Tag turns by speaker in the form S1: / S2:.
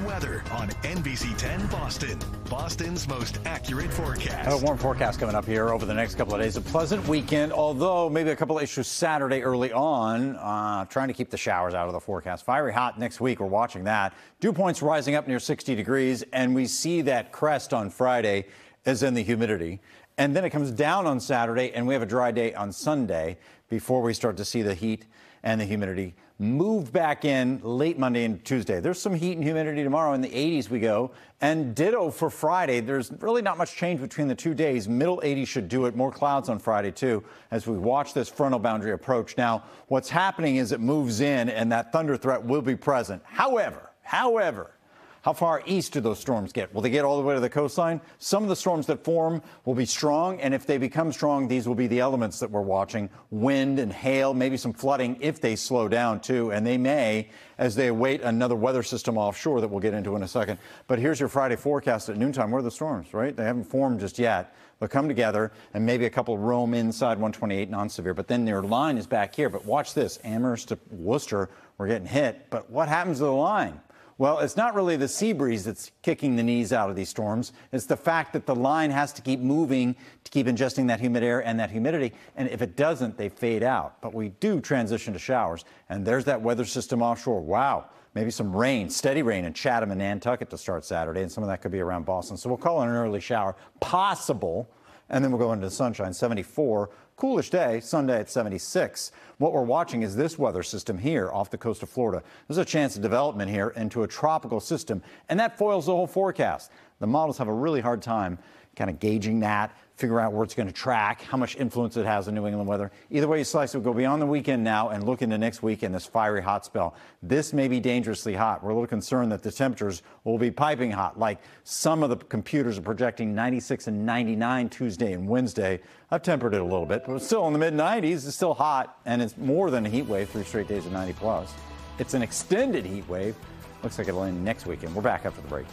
S1: weather on NBC 10 Boston. Boston's most accurate forecast.
S2: A warm forecast coming up here over the next couple of days. A pleasant weekend, although maybe a couple of issues Saturday early on. Trying to keep the showers out of the forecast. Fiery hot next week. We're watching that. Dew points rising up near 60 degrees, and we see that crest on Friday as in the humidity. And then it comes down on Saturday, and we have a dry day on Sunday before we start to see the heat and the humidity move back in late Monday and Tuesday. There's some heat and humidity tomorrow. In the 80s we go. And ditto for Friday. There's really not much change between the 2 days. Middle 80s should do it. More clouds on Friday, too, as we watch this frontal boundary approach. Now, what's happening is it moves in, and that thunder threat will be present. However, how far east do those storms get? Will they get all the way to the coastline? Some of the storms that form will be strong, and if they become strong, these will be the elements that we're watching. Wind and hail, maybe some flooding if they slow down, too, and they may as they await another weather system offshore that we'll get into in a second. But here's your Friday forecast at noontime. Where are the storms, right? They haven't formed just yet. They'll come together, and maybe a couple roam inside 128 non-severe, but then their line is back here. But watch this. Amherst to Worcester, we're getting hit. But what happens to the line? Well, it's not really the sea breeze that's kicking the knees out of these storms. It's the fact that the line has to keep moving to keep ingesting that humid air and that humidity. And if it doesn't, they fade out. But we do transition to showers. And there's that weather system offshore. Wow. Maybe some rain, steady rain in Chatham and Nantucket to start Saturday. And some of that could be around Boston. So we'll call it an early shower. Possible. And then we'll go into the sunshine, 74. Coolish day, Sunday at 76. What we're watching is this weather system here off the coast of Florida. There's a chance of development here into a tropical system, and that foils the whole forecast. The models have a really hard time kind of gauging that, figure out where it's going to track, how much influence it has on New England weather. Either way you slice it, we'll go beyond the weekend now and look into next week in this fiery hot spell. This may be dangerously hot. We're a little concerned that the temperatures will be piping hot, like some of the computers are projecting 96 and 99 Tuesday and Wednesday. I've tempered it a little bit, but it's still in the mid-90s. It's still hot, and it's more than a heat wave, 3 straight days of 90+. It's an extended heat wave. Looks like it'll end next weekend. We're back after the break.